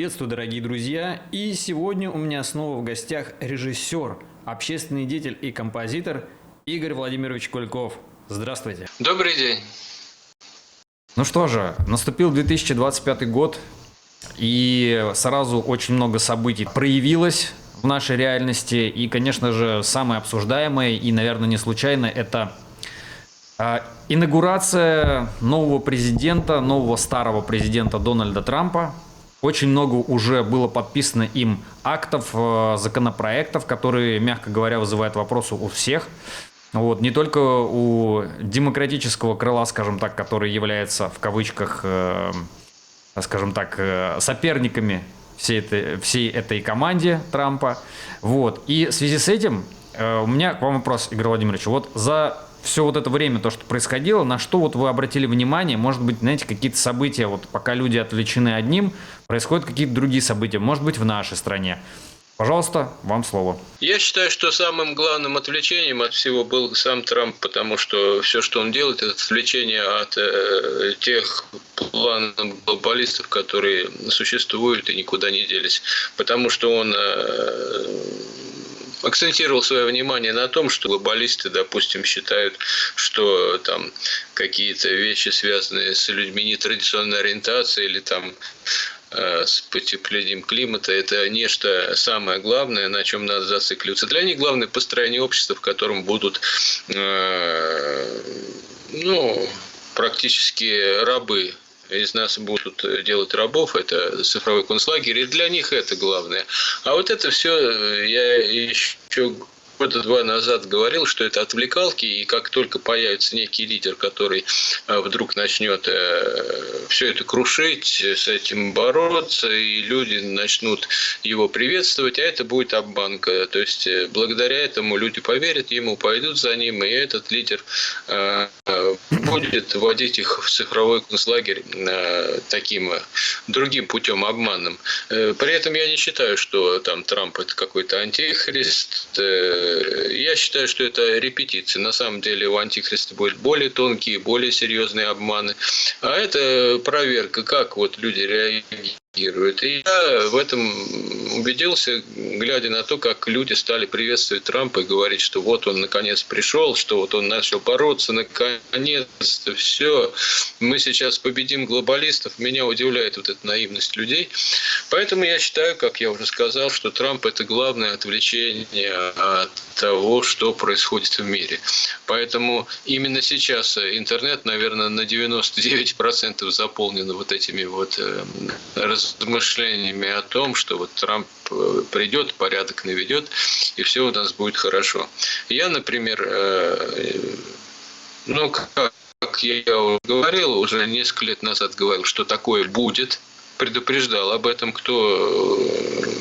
Приветствую, дорогие друзья! И сегодня у меня снова в гостях режиссер, общественный деятель и композитор Игорь Владимирович Кульков. Здравствуйте! Добрый день! Ну что же, наступил 2025 год, и сразу очень много событий проявилось в нашей реальности. И, конечно же, самое обсуждаемое, и, наверное, не случайно, это инаугурация нового президента, нового старого президента Дональда Трампа. Очень много уже было подписано им актов, законопроектов, которые, мягко говоря, вызывают вопросы у всех. Вот, не только у демократического крыла, скажем так, который является в кавычках, скажем так, соперниками всей этой команде Трампа. Вот. И в связи с этим у меня к вам вопрос, Игорь Владимирович. Вот за все вот это время, то, что происходило, на что вот вы обратили внимание? Может быть, знаете, какие-то события, вот пока люди отвлечены одним, происходят какие-то другие события, может быть, в нашей стране. Пожалуйста, вам слово. Я считаю, что самым главным отвлечением от всего был сам Трамп, потому что все, что он делает, это отвлечение от тех планов глобалистов, которые существуют и никуда не делись. Потому что он акцентировал свое внимание на том, что глобалисты, допустим, считают, что там какие-то вещи, связанные с людьми нетрадиционной ориентации или там с потеплением климата, это нечто самое главное, на чем надо зацикливаться. Для них главное построение общества, в котором будут практически рабы. Из нас будут делать рабов, это цифровой концлагерь, и для них это главное. А вот это все я еще года два назад говорил, что это отвлекалки, и как только появится некий лидер, который вдруг начнет все это крушить, с этим бороться, и люди начнут его приветствовать, а это будет обманка. То есть благодаря этому люди поверят ему, пойдут за ним, и этот лидер будет вводить их в цифровой концлагерь таким другим путем, обманным. При этом я не считаю, что там Трамп это какой-то антихрист. Я считаю, что это репетиция. На самом деле у антихриста будут более тонкие, более серьезные обманы. А это проверка, как вот люди реагируют. И я в этом убедился, глядя на то, как люди стали приветствовать Трампа и говорить, что вот он наконец пришел, что вот он начал бороться, наконец-то все, мы сейчас победим глобалистов. Меня удивляет вот эта наивность людей. Поэтому я считаю, как я уже сказал, что Трамп – это главное отвлечение от того, что происходит в мире. Поэтому именно сейчас интернет, наверное, на 99% заполнен вот этими вот размышлениями о том, что вот Трамп придет, порядок наведет, и все у нас будет хорошо. Я, например, как я уже говорил, уже несколько лет назад говорил, что такое будет, предупреждал об этом. Кто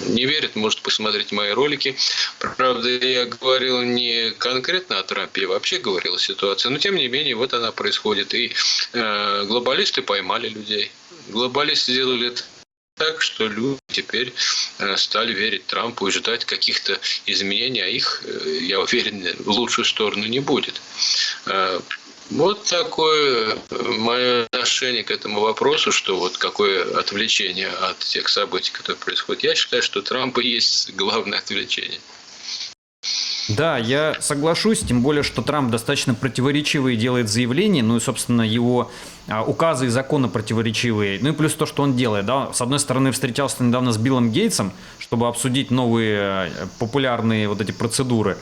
не верит, может посмотреть мои ролики. Правда, я говорил не конкретно о Трампе, я вообще говорил о ситуации. Но, тем не менее, вот она происходит. И глобалисты поймали людей. Глобалисты сделали это так, что люди теперь стали верить Трампу и ждать каких-то изменений, а их, я уверен, в лучшую сторону не будет. Вот такое мое отношение к этому вопросу, что вот какое отвлечение от тех событий, которые происходят. Я считаю, что Трамп и есть главное отвлечение. Да, я соглашусь, тем более, что Трамп достаточно противоречивые делает заявления, ну и, собственно, его указы и законы противоречивые, ну и плюс то, что он делает, да, с одной стороны, встречался недавно с Биллом Гейтсом, чтобы обсудить новые популярные вот эти процедуры,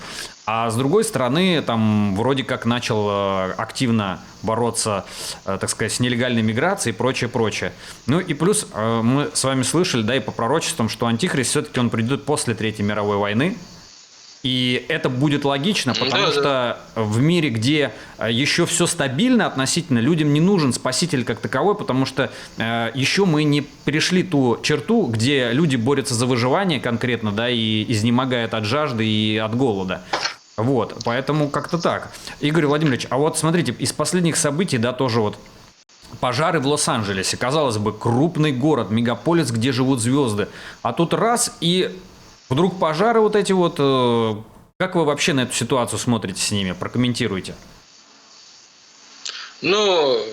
а с другой стороны, там, вроде как начал активно бороться, так сказать, с нелегальной миграцией и прочее. Ну и плюс мы с вами слышали, да, и по пророчествам, что антихрист все-таки он придет после Третьей мировой войны. И это будет логично, потому что в мире, где еще все стабильно относительно, людям не нужен спаситель как таковой, потому что еще мы не перешли ту черту, где люди борются за выживание конкретно, да, и изнемогают от жажды и от голода. Вот, поэтому как-то так. Игорь Владимирович, а вот смотрите, из последних событий, да, тоже вот пожары в Лос-Анджелесе. Казалось бы, крупный город, мегаполис, где живут звезды. А тут раз и вдруг пожары вот эти вот. Как вы вообще на эту ситуацию смотрите с ними? Прокомментируйте. Ну,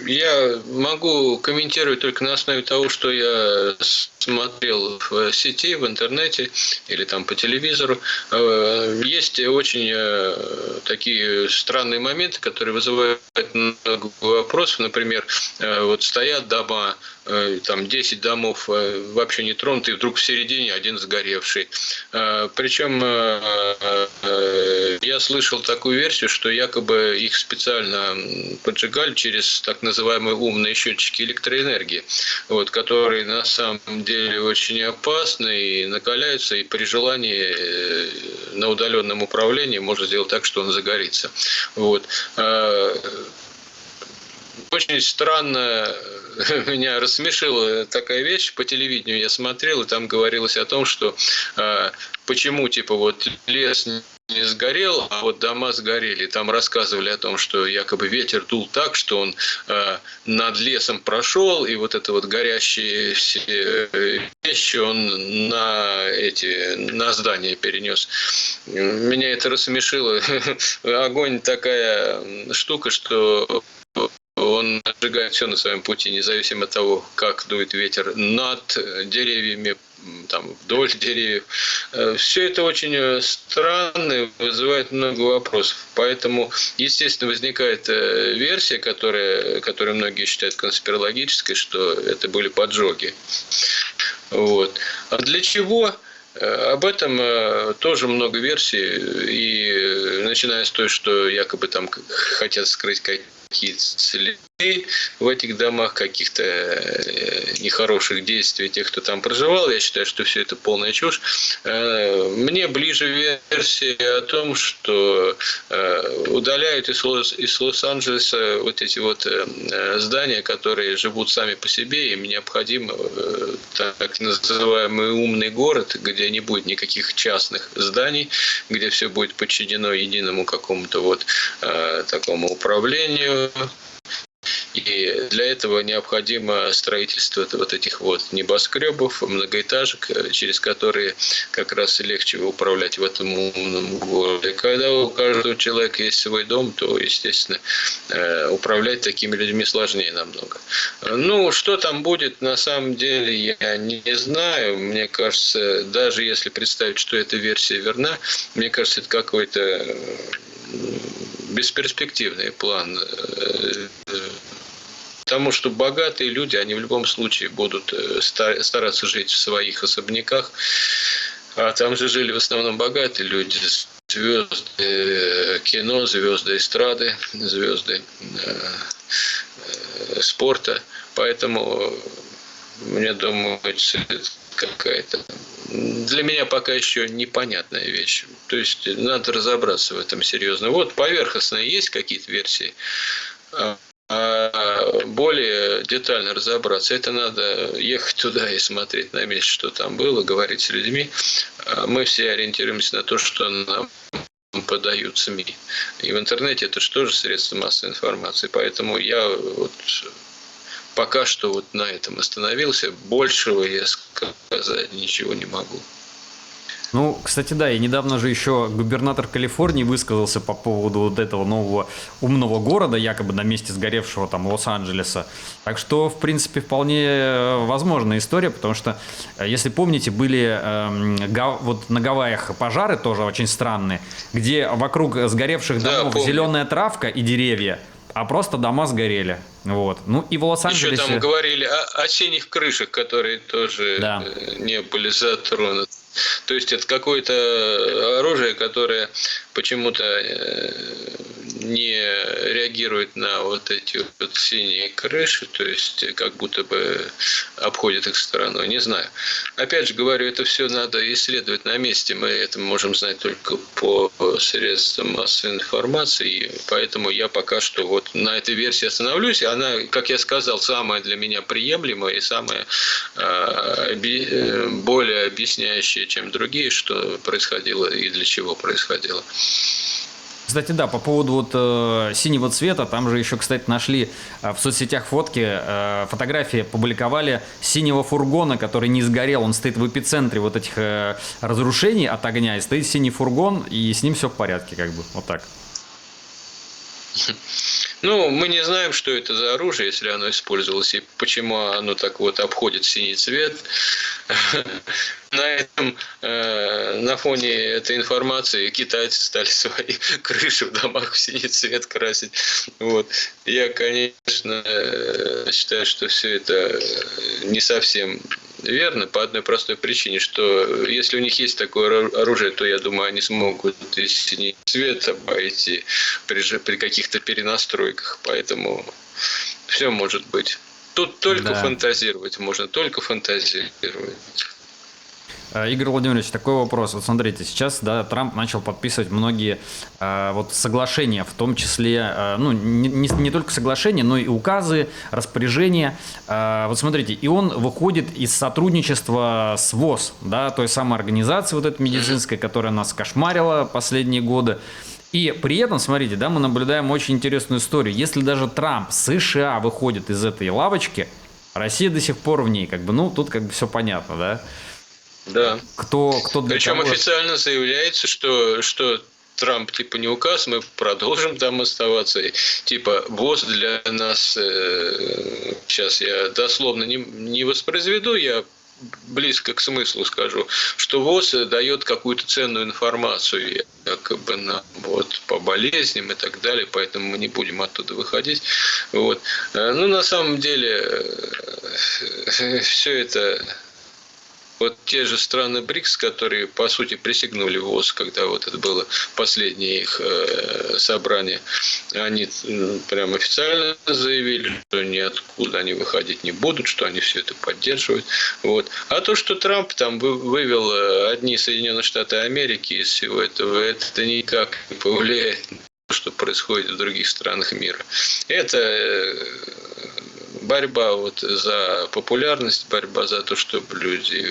Я могу комментировать только на основе того, что я смотрел в сети, в интернете или там по телевизору. Есть очень такие странные моменты, которые вызывают много вопросов. Например, вот стоят дома, там 10 домов вообще не тронуты, и вдруг в середине один сгоревший. Причем я слышал такую версию, что якобы их специально поджигали через так называемые умные счетчики электроэнергии, вот, которые на самом деле очень опасны и накаляются, и при желании на удаленном управлении можно сделать так, что он загорится. Вот. Очень странно, меня рассмешила такая вещь, по телевидению я смотрел, и там говорилось о том, что почему типа вот лес не сгорел, а вот дома сгорели. Там рассказывали о том, что якобы ветер дул так, что он над лесом прошел, и вот это вот горящие все вещи он на здание перенес. Меня это рассмешило. Огонь такая штука, что он сжигает все на своем пути, независимо от того, как дует ветер над деревьями, там, вдоль деревьев. Все это очень странно и вызывает много вопросов. Поэтому, естественно, возникает версия, которую многие считают конспирологической, что это были поджоги. Вот. А для чего? Об этом тоже много версий, и начиная с той, что якобы там хотят скрыть какие-то следы в этих домах, каких-то нехороших действий тех, кто там проживал. Я считаю, что все это полная чушь. Мне ближе версия о том, что удаляют из Лос-Анджелеса вот эти вот здания, которые живут сами по себе, им необходим так называемый умный город, где не будет никаких частных зданий, где все будет подчинено единому какому-то вот такому управлению. И для этого необходимо строительство вот этих вот небоскребов, многоэтажек, через которые как раз и легче управлять в этом умном городе. Когда у каждого человека есть свой дом, то, естественно, управлять такими людьми сложнее намного. Ну, что там будет, на самом деле, я не знаю. Мне кажется, даже если представить, что эта версия верна, мне кажется, это какой-то бесперспективный план. Потому что богатые люди, они в любом случае будут стараться жить в своих особняках. А там же жили в основном богатые люди, звезды кино, звезды эстрады, звезды спорта. Поэтому, мне думается, это какая-то для меня пока еще непонятная вещь. То есть надо разобраться в этом серьезно. Вот поверхностные есть какие-то версии, а более детально разобраться, это надо ехать туда и смотреть на месте, что там было, говорить с людьми. Мы все ориентируемся на то, что нам подают СМИ. И в интернете это же тоже средства массовой информации. Поэтому я вот пока что вот на этом остановился. Большего я сказать ничего не могу. Ну, кстати, да, и недавно же еще губернатор Калифорнии высказался по поводу вот этого нового умного города, якобы на месте сгоревшего там Лос-Анджелеса. Так что, в принципе, вполне возможная история, потому что, если помните, были вот на Гавайях пожары тоже очень странные, где вокруг сгоревших домов зеленая травка и деревья, а просто дома сгорели. Вот. Ну и в Лос-Анджелесе... Еще там говорили о синих крышах, которые тоже не были затронуты. То есть это какое-то оружие, которое почему-то не реагирует на вот эти вот синие крыши, то есть как будто бы обходит их стороной. Не знаю. Опять же говорю, это все надо исследовать на месте. Мы это можем знать только по средствам массовой информации, и поэтому я пока что вот на этой версии остановлюсь. Она, как я сказал, самая для меня приемлемая и самая более объясняющая, чем другие, что происходило и для чего происходило. Кстати, да, по поводу вот синего цвета, там же еще, кстати, нашли в соцсетях фотки, фотографии публиковали синего фургона, который не сгорел, он стоит в эпицентре вот этих разрушений от огня, и стоит синий фургон, и с ним все в порядке, как бы, вот так. Ну, мы не знаем, что это за оружие, если оно использовалось, и почему оно так вот обходит синий цвет. На фоне этой информации китайцы стали свои крыши в домах в синий цвет красить. Вот. Я, конечно, считаю, что все это не совсем верно по одной простой причине, что если у них есть такое оружие, то, я думаю, они смогут и синий цвет обойти при каких-то перенастройках. Поэтому все может быть. Тут только фантазировать можно, только фантазировать. Игорь Владимирович, такой вопрос. Вот смотрите, сейчас, да, Трамп начал подписывать многие вот соглашения, в том числе, ну, не только соглашения, но и указы, распоряжения. Вот смотрите, и он выходит из сотрудничества с ВОЗ, да, той самой организации вот этой медицинской, которая нас кошмарила последние годы. И при этом, смотрите, да, мы наблюдаем очень интересную историю. Если даже Трамп, США выходит из этой лавочки, Россия до сих пор в ней, как бы, ну, тут как бы все понятно, да? Да. Кто для Причем кого... официально заявляется, что Трамп типа не указ, мы продолжим там оставаться. И, типа ВОЗ для нас, сейчас я дословно не воспроизведу, я близко к смыслу скажу, что ВОЗ дает какую-то ценную информацию якобы нам вот, по болезням и так далее, поэтому мы не будем оттуда выходить. Вот. Ну, на самом деле, все это... Вот те же страны БРИКС, которые, по сути, присягнули ВОЗ, когда вот это было последнее их собрание, они прям официально заявили, что ниоткуда они выходить не будут, что они все это поддерживают. Вот. А то, что Трамп там вывел одни Соединенные Штаты Америки из всего этого, это никак не повлияет на то, что происходит в других странах мира. Это борьба вот за популярность, борьба за то, чтобы люди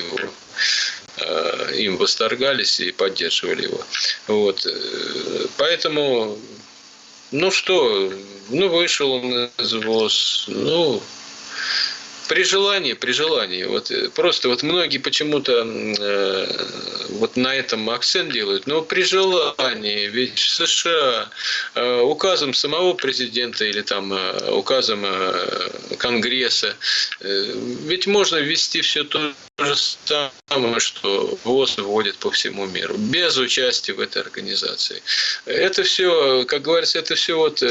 им восторгались и поддерживали его. Вот. Поэтому, ну что, ну вышел он из ВОЗ, ну при желании. Вот, просто вот многие почему-то вот на этом акцент делают, но при желании, ведь в США указом самого президента или там указом Конгресса, ведь можно ввести все то же самое, что ВОЗ вводит по всему миру, без участия в этой организации. Это все, как говорится, это все вот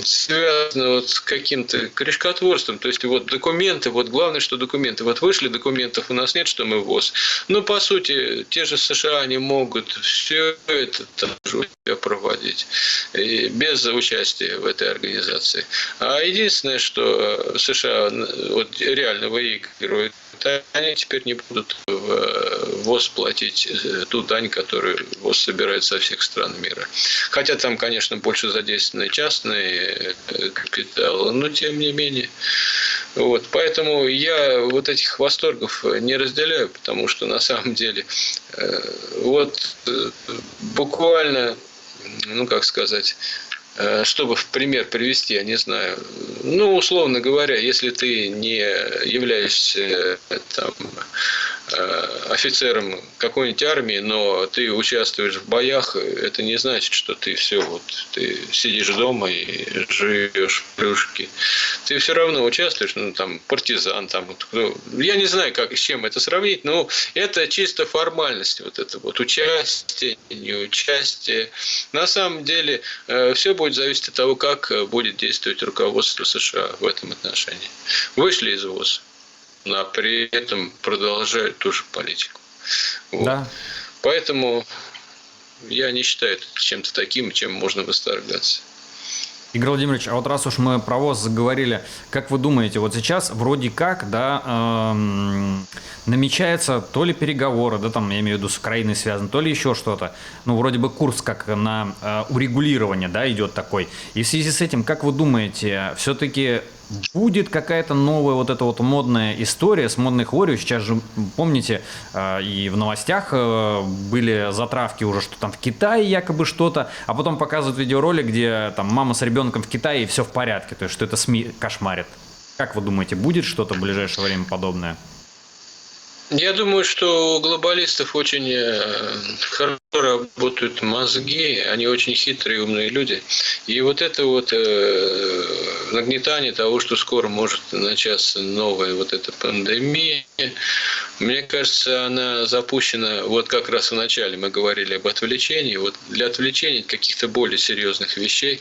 связано вот с каким-то крючкотворством. То есть вот документы, вот главное, что документы. Вот вышли, документов у нас нет, что мы ВОЗ. Но по сути, те же США, они могут все это тоже проводить без участия в этой организации. А единственное, что США вот реально выигрывают, они теперь не будут в ВОЗ платить ту дань, которую ВОЗ собирает со всех стран мира. Хотя там, конечно, больше задействованы частные капиталы, но тем не менее. Вот. Поэтому я вот этих восторгов не разделяю, потому что на самом деле вот буквально, ну как сказать, чтобы в пример привести, я не знаю, ну, условно говоря, если ты не являешься там, офицером какой-нибудь армии, но ты участвуешь в боях, это не значит, что ты все, вот, ты сидишь дома и живешь в плюшке. Ты все равно участвуешь, ну, там, партизан, там, ну, я не знаю, как, с чем это сравнить, но это чисто формальность, вот это вот участие, неучастие. На самом деле, все будет зависеть от того, как будет действовать руководство США в этом отношении. Вышли из ВОЗ, но при этом продолжают ту же политику. Вот. Да. Поэтому я не считаю это чем-то таким, чем можно восторгаться. Игорь Владимирович, а вот раз уж мы про ВОЗ заговорили, как вы думаете, вот сейчас вроде как, да, намечается то ли переговоры, да, там, я имею в виду, с Украиной связаны, то ли еще что-то, ну, вроде бы курс как на урегулирование, да, идет такой. И в связи с этим, как вы думаете, все-таки будет какая-то новая вот эта вот модная история с модной хворью? Сейчас же, помните, и в новостях были затравки уже, что там в Китае якобы что-то, а потом показывают видеоролик, где там мама с ребенком в Китае и все в порядке, то есть что это СМИ кошмарит. Как вы думаете, будет что-то в ближайшее время подобное? Я думаю, что у глобалистов очень работают мозги, они очень хитрые, умные люди. И вот это вот нагнетание того, что скоро может начаться новая вот эта пандемия, мне кажется, она запущена вот как раз в начале мы говорили об отвлечении. Вот для отвлечения каких-то более серьезных вещей.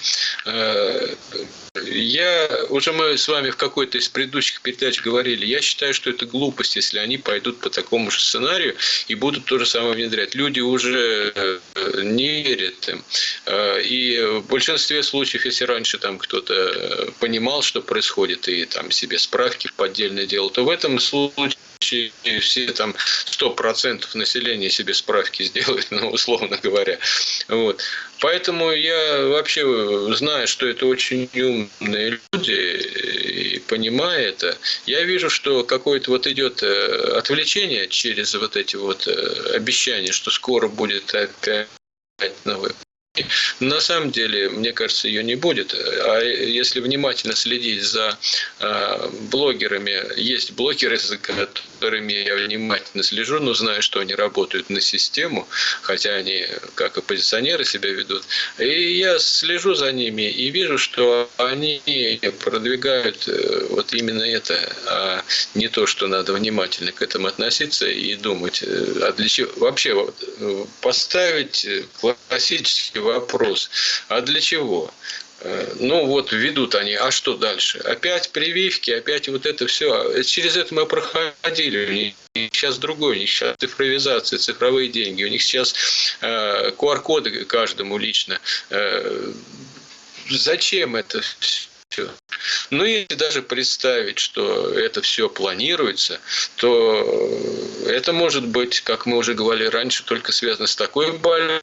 Мы с вами в какой-то из предыдущих передач говорили, я считаю, что это глупость, если они пойдут по такому же сценарию и будут то же самое внедрять. Люди уже не верят им. И в большинстве случаев, если раньше там кто-то понимал, что происходит, и там себе справки поддельно делал, то в этом случае все там 100% населения себе справки сделают, ну, условно говоря. Вот. Поэтому я вообще знаю, что это очень умные люди, и понимая это, я вижу, что какое-то вот идет отвлечение через вот эти вот обещания, что скоро будет опять новый. На самом деле, мне кажется, ее не будет. А если внимательно следить за блогерами, есть блогеры, за которыми я внимательно слежу, но знаю, что они работают на систему, хотя они как оппозиционеры себя ведут. И я слежу за ними и вижу, что они продвигают вот именно это, а не то, что надо внимательно к этому относиться и думать. А для чего? Вообще поставить классический вопрос, а для чего? Ну вот ведут они, а что дальше? Опять прививки, опять вот это все. Через это мы проходили. У них сейчас другое, у них сейчас цифровизация, цифровые деньги. У них сейчас QR-коды каждому лично. Зачем это все? Ну, если даже представить, что это все планируется, то это может быть, как мы уже говорили раньше, только связано с такой болезнью,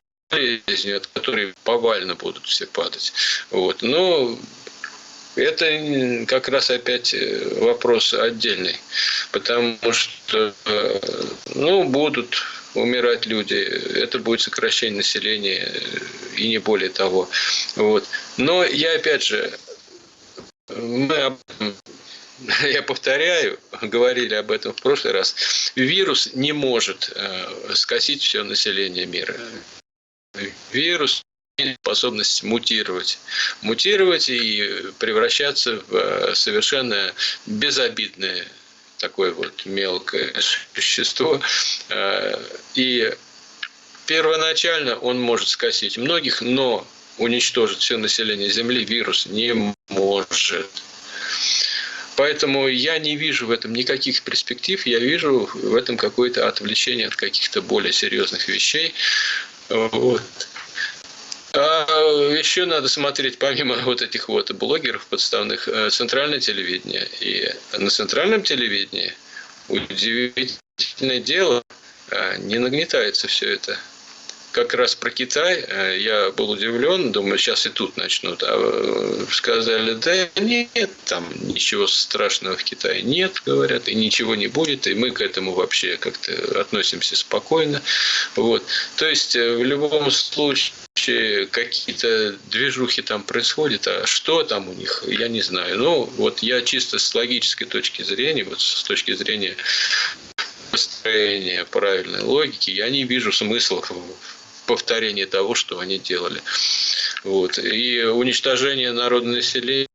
от которой повально будут все падать. Вот. Но это как раз опять вопрос отдельный, потому что будут умирать люди, это будет сокращение населения и не более того. Вот. Но я опять же, я повторяю, говорили об этом в прошлый раз, вирус не может скосить все население мира. Вирус имеет способность мутировать и превращаться в совершенно безобидное такое вот мелкое существо. И первоначально он может скосить многих, но уничтожить все население Земли вирус не может. Поэтому я не вижу в этом никаких перспектив, я вижу в этом какое-то отвлечение от каких-то более серьезных вещей. Вот. А еще надо смотреть, помимо вот этих вот блогеров подставных, центральное телевидение. И на центральном телевидении удивительное дело, не нагнетается все это. Как раз про Китай я был удивлен, думаю, сейчас и тут начнут. А сказали, да нет, там ничего страшного в Китае нет, говорят, и ничего не будет, и мы к этому вообще как-то относимся спокойно. Вот. То есть в любом случае какие-то движухи там происходят, а что там у них, я не знаю. Ну, вот я чисто с логической точки зрения, вот с точки зрения построения правильной логики, я не вижу смысла в повторение того, что они делали. Вот. И уничтожение народного населения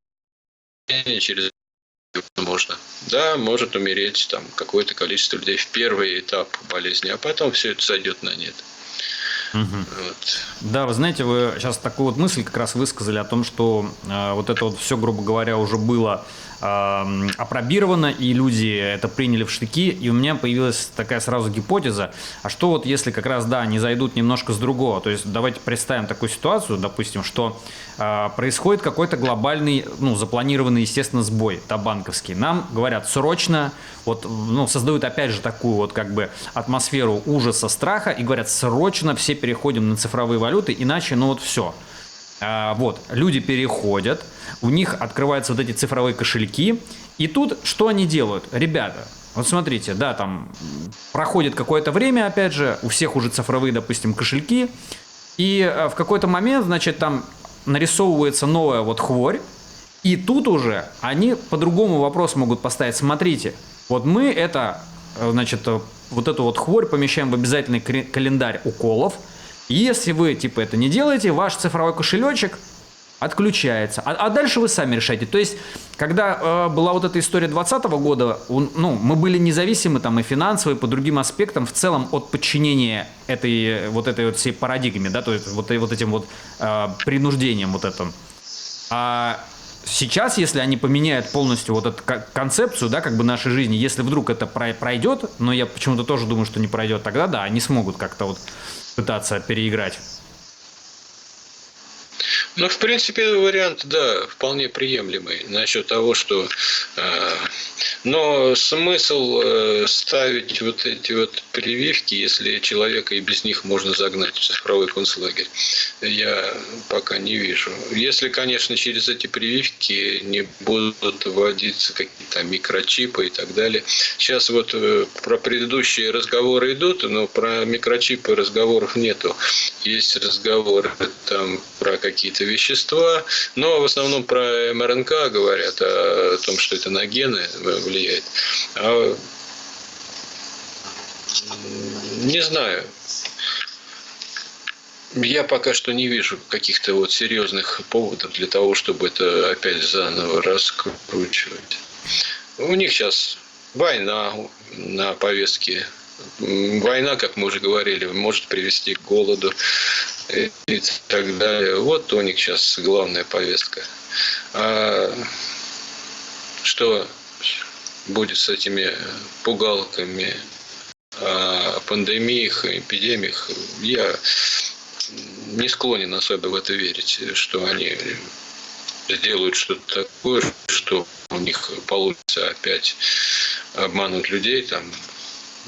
через можно. Да, может умереть там какое-то количество людей в первый этап болезни, а потом все это сойдет на нет. Угу. Вот. Да, вы знаете, вы сейчас такую вот мысль как раз высказали о том, что вот это вот все, грубо говоря, уже было апробировано, и люди это приняли в штыки, и у меня появилась такая сразу гипотеза, а что вот если как раз, да, они зайдут немножко с другого, то есть давайте представим такую ситуацию, допустим, что происходит какой-то глобальный, запланированный, естественно, сбой, да, банковский, нам говорят срочно, вот, создают опять же такую вот как бы атмосферу ужаса, страха, и говорят срочно все переходим на цифровые валюты, иначе, все. Вот, люди переходят, у них открываются вот эти цифровые кошельки, и тут что они делают? Ребята, вот смотрите, да, там проходит какое-то время, опять же, у всех уже цифровые, допустим, кошельки, и в какой-то момент, значит, там нарисовывается новая вот хворь, и тут уже они по-другому вопрос могут поставить. Смотрите, вот мы это, значит, вот эту вот хворь помещаем в обязательный календарь уколов, Если вы, типа, это не делаете, ваш цифровой кошелечек отключается. А дальше вы сами решаете. То есть, когда была вот эта история 2020 года, ну, мы были независимы там и финансово, и по другим аспектам в целом от подчинения этой вот всей парадигме, да, то есть вот этим вот принуждением вот этим. А сейчас, если они поменяют полностью вот эту концепцию, да, как бы нашей жизни, если вдруг это пройдет, но я почему-то тоже думаю, что не пройдет, тогда да, они смогут как-то вот пытаться переиграть. Ну, в принципе, вариант, да, вполне приемлемый насчет того, что... но смысл ставить вот эти вот прививки, если человека и без них можно загнать в цифровой концлагерь, я пока не вижу. Если, конечно, через эти прививки не будут вводиться какие-то микрочипы и так далее. Сейчас вот про предыдущие разговоры идут, но про микрочипы разговоров нету. Есть разговоры там про какие-то вещества, но в основном про МРНК говорят, о том, что это на гены влияет. Не знаю. Я пока что не вижу каких-то вот серьезных поводов для того, чтобы это опять заново раскручивать. У них сейчас война на повестке. Война, как мы уже говорили, может привести к голоду и так далее. Вот у них сейчас главная повестка. А что будет с этими пугалками о пандемиях, эпидемиях, я не склонен особо в это верить, что они сделают что-то такое, что у них получится опять обмануть людей. Там.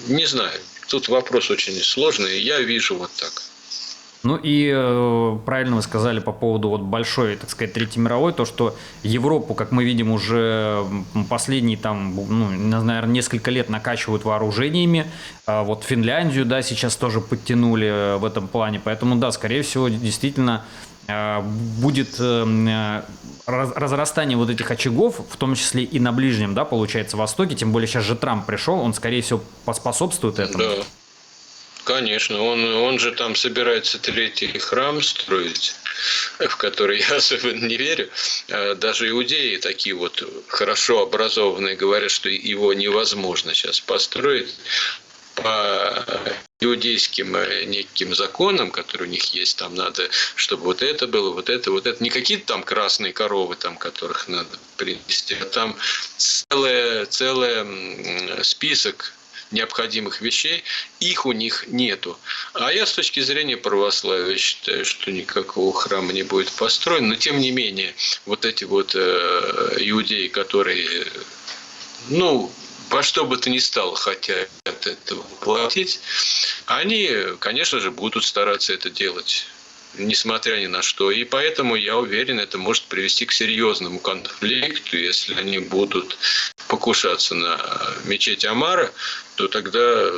Не знаю. Тут вопрос очень сложный, я вижу вот так. Ну и правильно вы сказали по поводу вот большой, так сказать, Третьей мировой, то, что Европу, как мы видим, уже последние там, ну, наверное, несколько лет накачивают вооружениями. Вот Финляндию, да, сейчас тоже подтянули в этом плане. Поэтому, да, скорее всего, действительно будет разрастание вот этих очагов, в том числе и на Ближнем, да, получается, Востоке. Тем более сейчас же Трамп пришел, он, скорее всего, поспособствует этому. Да. Конечно, он же там собирается третий храм строить, в который я особенно не верю. Даже иудеи такие вот хорошо образованные говорят, что его невозможно сейчас построить по иудейским неким законам, которые у них есть. Там надо, чтобы вот это было, вот это. Не какие-то там красные коровы, там, которых надо принести, а там целый список необходимых вещей, их у них нету. А я с точки зрения православия считаю, что никакого храма не будет построен, но тем не менее, вот эти вот иудеи, которые, ну, во что бы то ни стало хотят этого платить, они, конечно же, будут стараться это делать, несмотря ни на что. И поэтому, я уверен, это может привести к серьезному конфликту. Если они будут покушаться на мечеть Амара, то тогда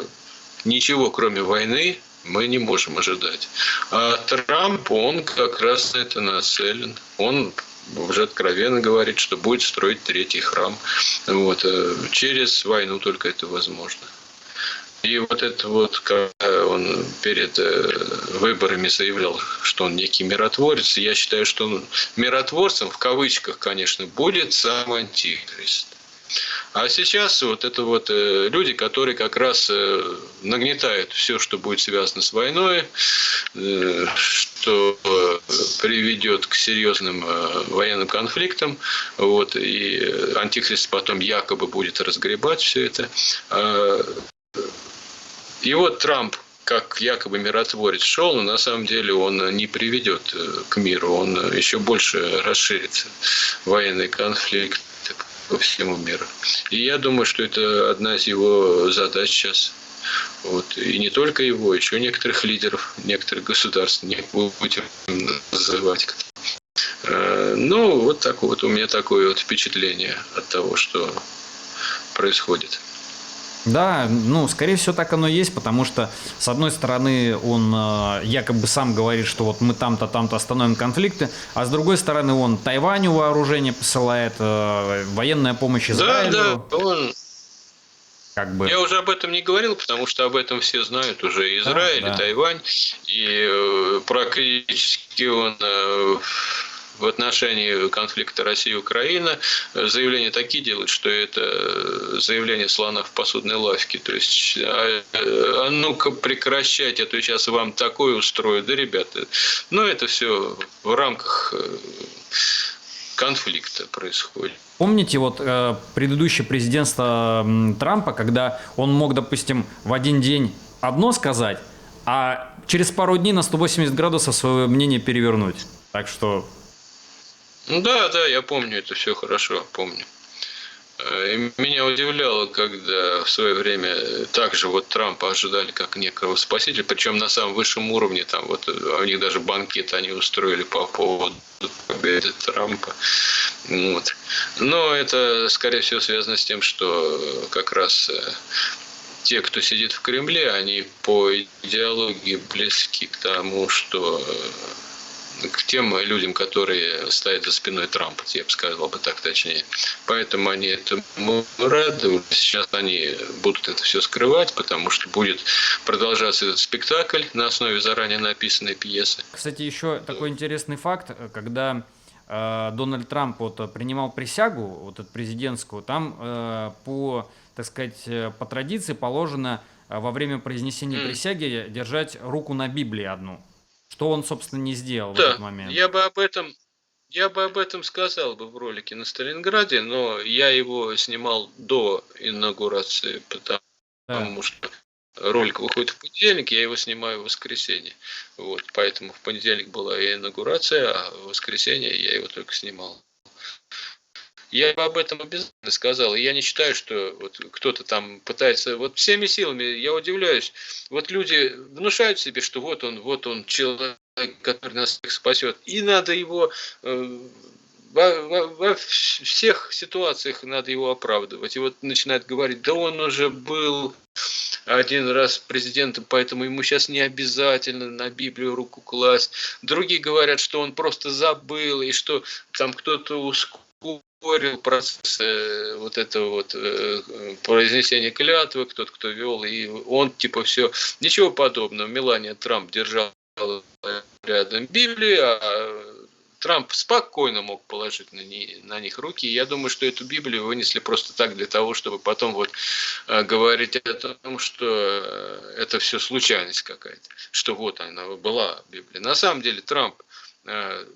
ничего, кроме войны, мы не можем ожидать. А Трамп, он как раз на это нацелен. Он уже откровенно говорит, что будет строить третий храм. Вот. Через войну только это возможно. И вот это вот, когда он перед выборами заявлял, что он некий миротворец, я считаю, что он миротворцем, в кавычках, конечно, будет сам Антихрист. А сейчас вот это вот люди, которые как раз нагнетают все, что будет связано с войной, что приведет к серьезным военным конфликтам, вот, и Антихрист потом якобы будет разгребать все это. И вот Трамп, как якобы миротворец, шел, но на самом деле он не приведет к миру, он еще больше расширит военный конфликт по всему миру. И я думаю, что это одна из его задач сейчас. Вот. И не только его, еще некоторых лидеров, некоторых государств, не будем называть. Ну, вот так вот у меня такое вот впечатление от того, что происходит. Да, ну, скорее всего, так оно и есть, потому что, с одной стороны, он якобы сам говорит, что вот мы там-то, там-то остановим конфликты, а с другой стороны, он Тайваню вооружение посылает, военная помощь Израилю. Да, как бы. Я уже об этом не говорил, потому что об этом все знают уже. И Да, Израиль, и да. Тайвань, и практически он в отношении конфликта Россия-Украина заявления такие делают, что это заявление слона в посудной лавке. То есть, ну-ка прекращайте, а то сейчас вам такое устрою. Да, ребята, ну это все в рамках конфликта происходит. Помните вот предыдущее президентство Трампа, когда он мог, допустим, в один день одно сказать, а через пару дней на 180 градусов свое мнение перевернуть. Так что... Ну да, да, я помню это все хорошо, помню. И меня удивляло, когда в свое время также вот Трампа ожидали как некого спасителя, причем на самом высшем уровне, там вот у них даже банкет они устроили по поводу победы Трампа. Вот. Но это, скорее всего, связано с тем, что как раз те, кто сидит в Кремле, они по идеологии близки к тому, что к тем людям, которые стоят за спиной Трампа, я бы сказал бы так точнее. Поэтому они этому рады. Сейчас они будут это все скрывать, потому что будет продолжаться этот спектакль на основе заранее написанной пьесы. Кстати, еще такой интересный факт, когда Дональд Трамп вот принимал присягу, вот эту президентскую, там по, так сказать, по традиции положено во время произнесения присяги держать руку на Библии одну, что он, собственно, не сделал в этот Да, момент. я бы об этом сказал бы в ролике на Сталинграде, но я его снимал до инаугурации, Да. потому что ролик выходит в понедельник, я его снимаю в воскресенье. Вот, поэтому в понедельник была и инаугурация, а в воскресенье я его только снимал. Я бы об этом обязательно сказал. И я не считаю, что вот кто-то там пытается... Вот всеми силами, я удивляюсь. Вот люди внушают себе, что вот он человек, который нас всех спасет. И надо его... Во всех ситуациях надо его оправдывать. И вот начинают говорить, да он уже был один раз президентом, поэтому ему сейчас не обязательно на Библию руку класть. Другие говорят, что он просто забыл, и что там кто-то ускорил процесс вот этого вот произнесения клятвы, кто вел, и он типа все. Ничего подобного. Мелания Трамп держала рядом Библию, а Трамп спокойно мог положить на них руки. И я думаю, что эту Библию вынесли просто так для того, чтобы потом вот говорить о том, что это все случайность какая-то. Что вот она была Библия. На самом деле Трамп,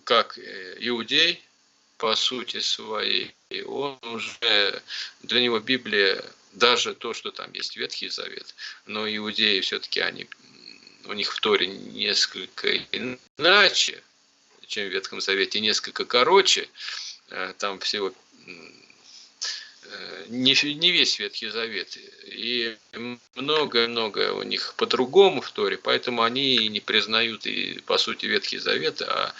как иудей, по сути своей, он уже, для него Библия, даже то, что там есть Ветхий Завет, но иудеи все-таки у них в Торе несколько иначе, чем в Ветхом Завете, несколько короче, там всего не весь Ветхий Завет, и многое-многое у них по-другому в Торе, поэтому они не признают и, по сути, Ветхий Завет, а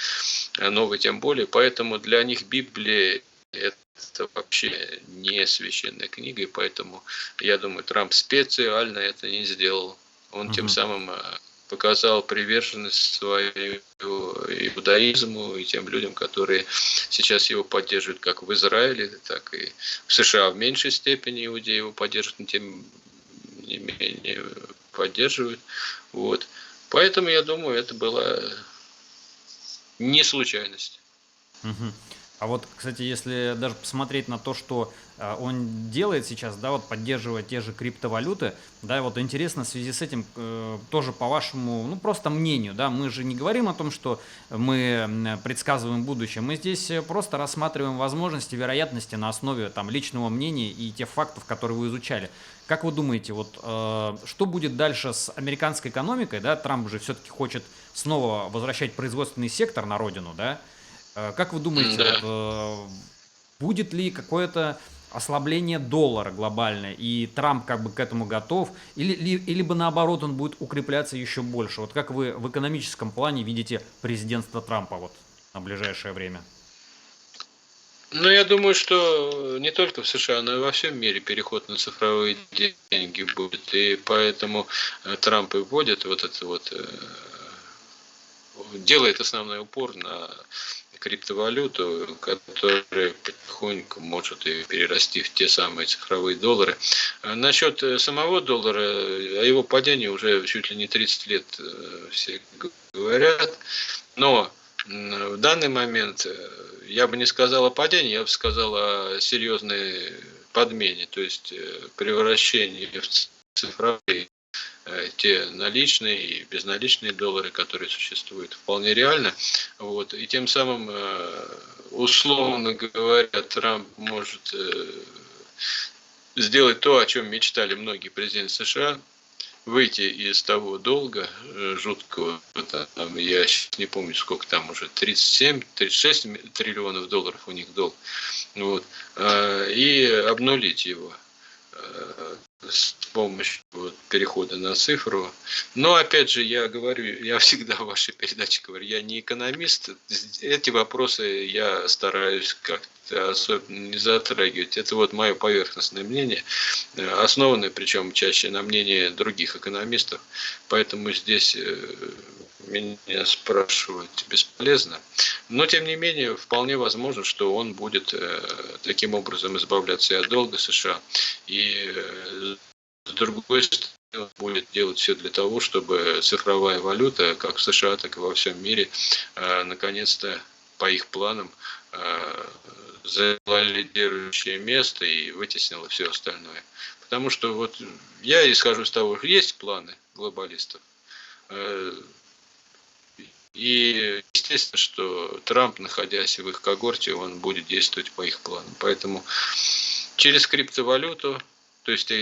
Новый тем более, поэтому для них Библия – это вообще не священная книга, и поэтому, я думаю, Трамп специально это не сделал. Он тем самым показал приверженность свою иудаизму и тем людям, которые сейчас его поддерживают как в Израиле, так и в США в меньшей степени иудеи его поддерживают, но тем не менее поддерживают. Вот. Поэтому, я думаю, это была не случайность. А вот, кстати, если даже посмотреть на то, что он делает сейчас, да, вот поддерживая те же криптовалюты, да, вот интересно в связи с этим тоже по вашему, ну, просто мнению, да, мы же не говорим о том, что мы предсказываем будущее, мы здесь просто рассматриваем возможности, вероятности на основе там личного мнения и тех фактов, которые вы изучали. Как вы думаете, вот что будет дальше с американской экономикой, да, Трамп же все-таки хочет снова возвращать производственный сектор на родину, да? Как вы думаете, Да. вот, будет ли какое-то ослабление доллара глобальное, и Трамп как бы к этому готов, или бы наоборот он будет укрепляться еще больше? Вот как вы в экономическом плане видите президентство Трампа вот на ближайшее время? Ну, я думаю, что не только в США, но и во всем мире переход на цифровые деньги будет. И поэтому Трамп и вводит вот это вот, делает основной упор на криптовалюту, которая потихоньку может и перерасти в те самые цифровые доллары. А насчет самого доллара, о его падении уже чуть ли не 30 лет все говорят, но в данный момент я бы не сказал о падении, я бы сказал о серьезной подмене, то есть превращении в цифровые те наличные и безналичные доллары, которые существуют, вполне реально. Вот. И тем самым, условно говоря, Трамп может сделать то, о чем мечтали многие президенты США, выйти из того долга жуткого, там, я сейчас не помню, сколько там уже, 37-36 триллионов долларов у них долг, вот, и обнулить его с помощью перехода на цифру. Но опять же, я говорю, я всегда в вашей передаче говорю, я не экономист, эти вопросы я стараюсь как-то особенно не затрагивать. Это вот мое поверхностное мнение, основанное причем чаще на мнении других экономистов, поэтому здесь меня спрашивать бесполезно. Но, тем не менее, вполне возможно, что он будет таким образом избавляться и от долга США. И с другой стороны, он будет делать все для того, чтобы цифровая валюта, как в США, так и во всем мире, наконец-то, по их планам, заняла лидирующее место и вытеснила все остальное. Потому что вот я исхожу из того, что есть планы глобалистов. И естественно, что Трамп, находясь в их когорте, он будет действовать по их планам. Поэтому через криптовалюту, то есть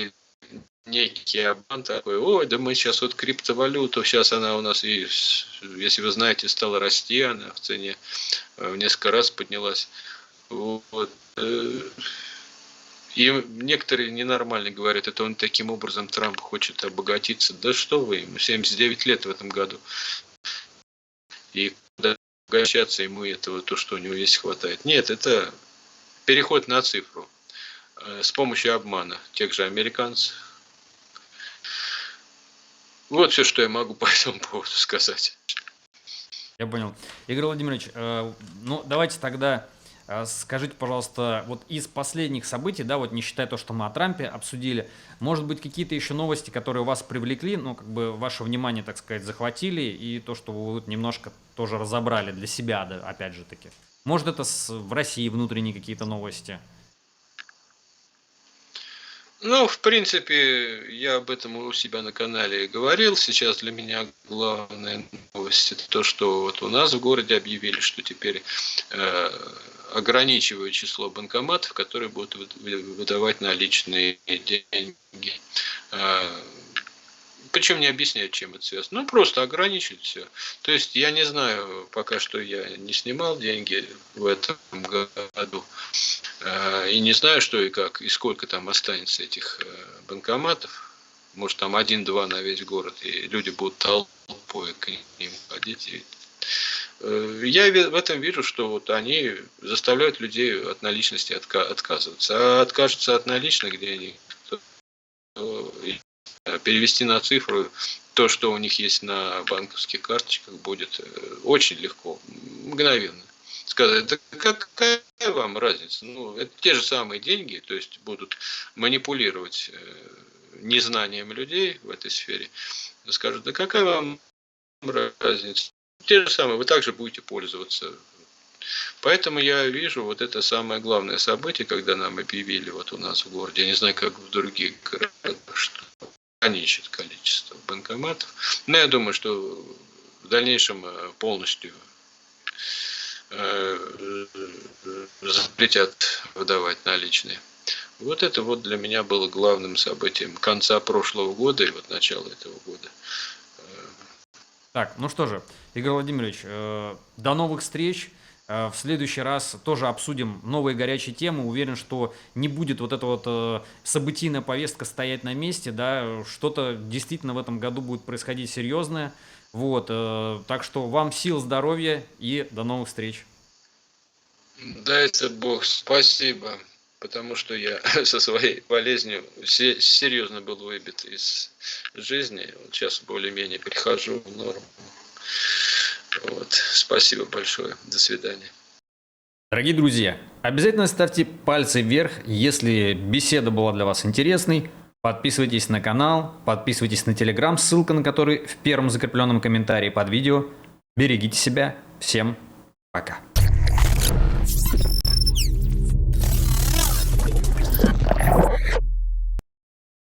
некий обман такой, ой, да мы сейчас вот криптовалюту, сейчас она у нас, и, если вы знаете, стала расти, она в цене в несколько раз поднялась. Вот. И некоторые ненормально говорят, это он таким образом, Трамп хочет обогатиться. Да что вы, ему 79 лет в этом году. И куда обогащаться ему этого, то, что у него есть, хватает. Нет, это переход на цифру с помощью обмана тех же американцев. Вот все, что я могу по этому поводу сказать. Я понял. Игорь Владимирович, ну давайте тогда скажите, пожалуйста, вот из последних событий, да, вот не считая то, что мы о Трампе обсудили, может быть, какие-то еще новости, которые вас привлекли, ну, как бы ваше внимание, так сказать, захватили, и то, что вы вот немножко тоже разобрали для себя, да, опять же таки. Может, это в России внутренние какие-то новости? Ну, в принципе, я об этом у себя на канале говорил. Сейчас для меня главная новость это то, что вот у нас в городе объявили, что теперь ограничивают число банкоматов, которые будут выдавать наличные деньги. Причем не объясняют, чем это связано. Ну, просто ограничивают все. То есть, я не знаю, пока что я не снимал деньги в этом году. И не знаю, что и как, и сколько там останется этих банкоматов. Может, там 1-2 на весь город, и люди будут толпой к ним ходить. Я в этом вижу, что вот они заставляют людей от наличности отказываться. А откажутся от наличных денег, то перевести на цифру то, что у них есть на банковских карточках, будет очень легко, мгновенно. Сказать, да какая вам разница? Ну, это те же самые деньги, то есть будут манипулировать незнанием людей в этой сфере. Скажут, да какая вам разница? Те же самые, вы также будете пользоваться. Поэтому я вижу вот это самое главное событие, когда нам объявили вот у нас в городе, я не знаю, как в других городах, что ограничит количество банкоматов. Но я думаю, что в дальнейшем полностью запретят выдавать наличные. Вот это вот для меня было главным событием конца прошлого года и вот начала этого года. Так, ну что же, Игорь Владимирович, до новых встреч. В следующий раз тоже обсудим новые горячие темы. Уверен, что не будет вот эта вот событийная повестка стоять на месте, да, что-то действительно в этом году будет происходить серьезное. Вот, так что вам сил, здоровья и до новых встреч. Дай-то Бог, спасибо, потому что я со своей болезнью серьезно был выбит из жизни. Вот сейчас более-менее прихожу в норму. Вот. Спасибо большое. До свидания. Дорогие друзья, обязательно ставьте пальцы вверх, если беседа была для вас интересной. Подписывайтесь на канал, подписывайтесь на Telegram, ссылка на который в первом закрепленном комментарии под видео. Берегите себя. Всем пока.